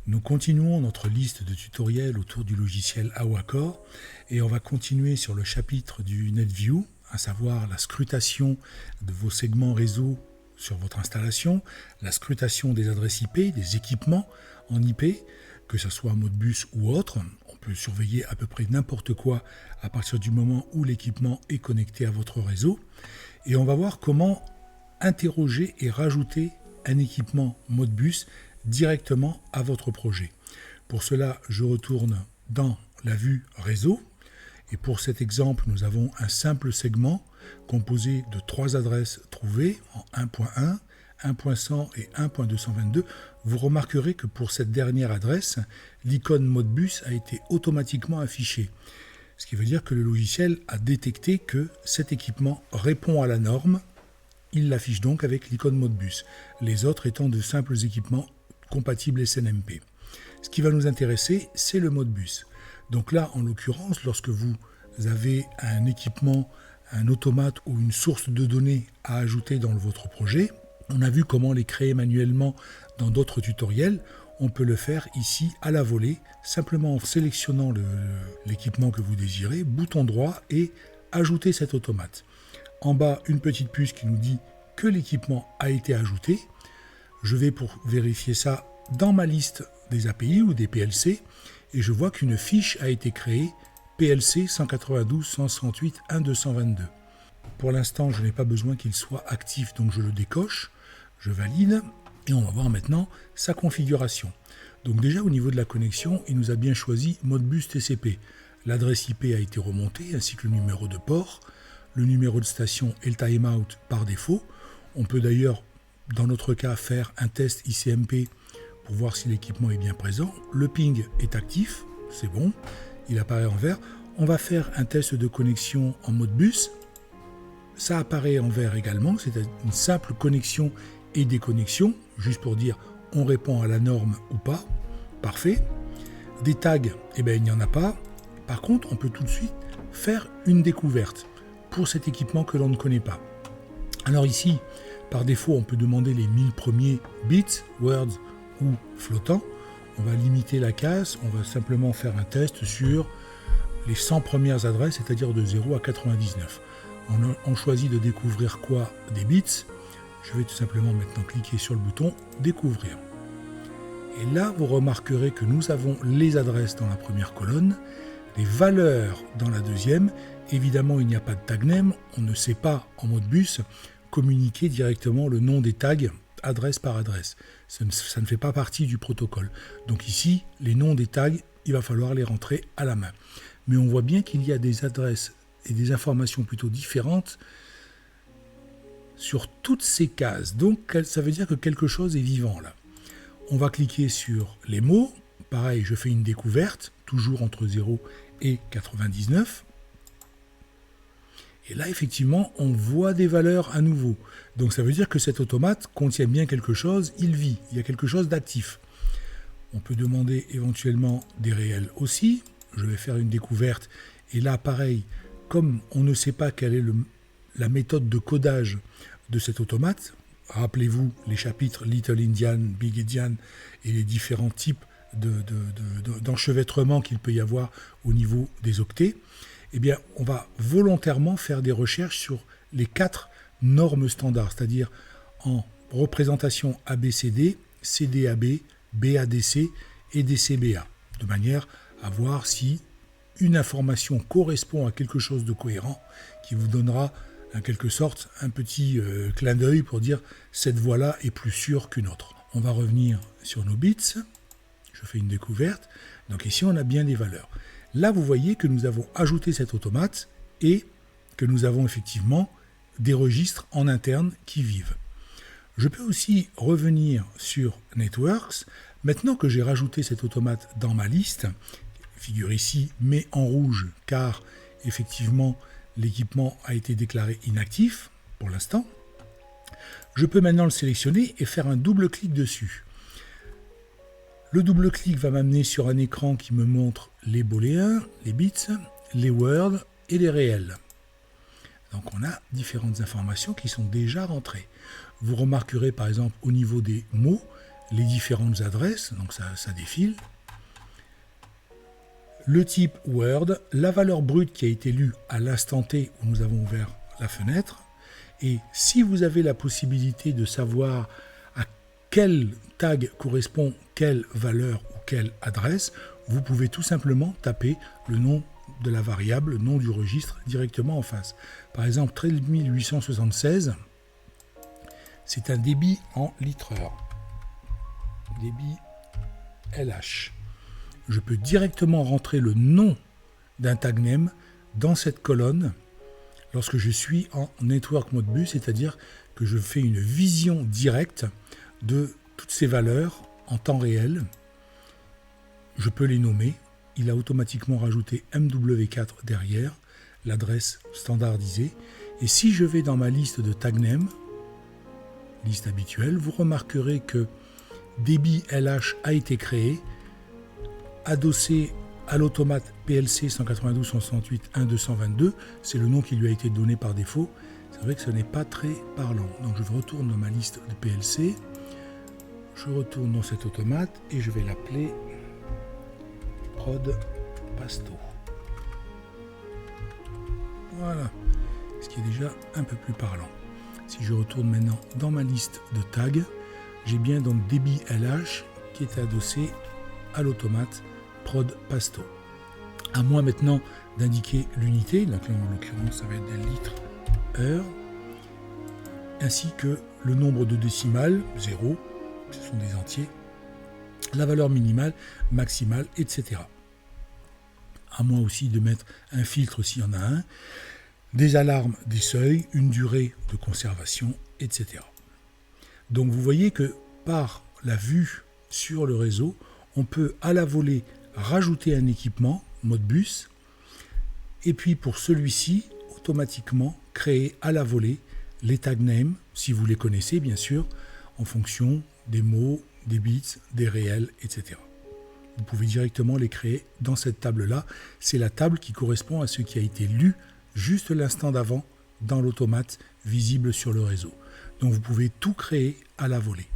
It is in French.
Nous continuons notre liste de tutoriels autour du logiciel Awacor et on va continuer sur le chapitre du NetView, à savoir la scrutation de vos segments réseau sur votre installation, la scrutation des adresses IP, des équipements en IP, que ce soit Modbus ou autre. On peut surveiller à peu près n'importe quoi à partir du moment où l'équipement est connecté à votre réseau. Et on va voir comment interroger et rajouter un équipement Modbus directement à votre projet. Pour cela, je retourne dans la vue réseau et pour cet exemple, nous avons un simple segment composé de 3 adresses trouvées en 1.1, 1.100 et 1.222. Vous remarquerez que pour cette dernière adresse, l'icône Modbus a été automatiquement affichée. Ce qui veut dire que le logiciel a détecté que cet équipement répond à la norme. Il l'affiche donc avec l'icône Modbus, les autres étant de simples équipements compatibles SNMP. Ce qui va nous intéresser, c'est le Modbus. Donc là, en l'occurrence, lorsque vous avez un équipement, un automate ou une source de données à ajouter dans votre projet, on a vu comment les créer manuellement dans d'autres tutoriels. On peut le faire ici à la volée, simplement en sélectionnant l'équipement que vous désirez, bouton droit et ajouter cet automate. En bas, une petite puce qui nous dit que l'équipement a été ajouté. Je vais pour vérifier ça dans ma liste des API ou des PLC et je vois qu'une fiche a été créée PLC 192.168.1.222. Pour l'instant, je n'ai pas besoin qu'il soit actif, donc je le décoche, je valide et on va voir maintenant sa configuration. Donc déjà au niveau de la connexion, il nous a bien choisi Modbus TCP. L'adresse IP a été remontée ainsi que le numéro de port, le numéro de station et le timeout par défaut. On peut d'ailleurs dans notre cas, faire un test ICMP pour voir si l'équipement est bien présent. Le ping est actif, c'est bon, il apparaît en vert. On va faire un test de connexion en Modbus. Ça apparaît en vert également, c'est une simple connexion et déconnexion, juste pour dire on répond à la norme ou pas. Parfait. Des tags, il n'y en a pas. Par contre, on peut tout de suite faire une découverte pour cet équipement que l'on ne connaît pas. Alors ici, par défaut, on peut demander les 1000 premiers bits, words ou flottants. On va limiter la case, on va simplement faire un test sur les 100 premières adresses, c'est-à-dire de 0 à 99. On choisit de découvrir quoi? Des bits. Je vais tout simplement maintenant cliquer sur le bouton découvrir. Et là, vous remarquerez que nous avons les adresses dans la première colonne, les valeurs dans la deuxième. Évidemment, il n'y a pas de tag name, on ne sait pas en Modbus communiquer directement le nom des tags adresse par adresse. Ça ne fait pas partie du protocole. Donc ici, les noms des tags, il va falloir les rentrer à la main. Mais on voit bien qu'il y a des adresses et des informations plutôt différentes sur toutes ces cases. Donc ça veut dire que quelque chose est vivant là. On va cliquer sur les mots. Pareil, je fais une découverte, toujours entre 0 et 99. Et là, effectivement, on voit des valeurs à nouveau. Donc ça veut dire que cet automate contient bien quelque chose, il vit, il y a quelque chose d'actif. On peut demander éventuellement des réels aussi. Je vais faire une découverte. Et là, pareil, comme on ne sait pas quelle est la méthode de codage de cet automate, rappelez-vous les chapitres Little Indian, Big Indian et les différents types d'enchevêtrement qu'il peut y avoir au niveau des octets, eh bien, on va volontairement faire des recherches sur les 4 normes standards, c'est-à-dire en représentation ABCD, CDAB, BADC et DCBA, de manière à voir si une information correspond à quelque chose de cohérent qui vous donnera en quelque sorte un petit clin d'œil pour dire cette voie-là est plus sûre qu'une autre. On va revenir sur nos bits, je fais une découverte, donc ici on a bien des valeurs. Là, vous voyez que nous avons ajouté cet automate et que nous avons effectivement des registres en interne qui vivent. Je peux aussi revenir sur Networks. Maintenant que j'ai rajouté cet automate dans ma liste, figure ici, mais en rouge, car effectivement, l'équipement a été déclaré inactif pour l'instant, je peux maintenant le sélectionner et faire un double-clic dessus. Le double-clic va m'amener sur un écran qui me montre les booléens, les bits, les words et les réels. Donc on a différentes informations qui sont déjà rentrées. Vous remarquerez par exemple au niveau des mots, les différentes adresses, donc ça défile. Le type Word, la valeur brute qui a été lue à l'instant T où nous avons ouvert la fenêtre. Et si vous avez la possibilité de savoir à quel tag correspond quelle valeur ou quelle adresse, vous pouvez tout simplement taper le nom de la variable, le nom du registre directement en face. Par exemple, 13876, c'est un débit en litre-heure. Débit LH. Je peux directement rentrer le nom d'un tag name dans cette colonne lorsque je suis en Network Modbus, c'est-à-dire que je fais une vision directe de toutes ces valeurs en temps réel. Je peux les nommer. Il a automatiquement rajouté MW4 derrière, l'adresse standardisée. Et si je vais dans ma liste de tag name, liste habituelle, vous remarquerez que débit LH a été créé, adossé à l'automate PLC 192.168.1.222, c'est le nom qui lui a été donné par défaut. C'est vrai que ce n'est pas très parlant. Donc je retourne dans ma liste de PLC, je retourne dans cet automate et je vais l'appeler prod pasto. Voilà, ce qui est déjà un peu plus parlant. Si je retourne maintenant dans ma liste de tags, j'ai bien donc débit LH qui est adossé à l'automate prod pasto. À moi maintenant d'indiquer l'unité, donc là en l'occurrence ça va être des litres heure, ainsi que le nombre de décimales, 0, ce sont des entiers, la valeur minimale, maximale, etc. À moi aussi de mettre un filtre s'il y en a un, des alarmes, des seuils, une durée de conservation, etc. Donc vous voyez que par la vue sur le réseau, on peut à la volée rajouter un équipement, Modbus, et puis pour celui-ci, automatiquement créer à la volée les tag names, si vous les connaissez bien sûr, en fonction des mots, des bits, des réels, etc. Vous pouvez directement les créer dans cette table-là. C'est la table qui correspond à ce qui a été lu juste l'instant d'avant dans l'automate visible sur le réseau. Donc vous pouvez tout créer à la volée.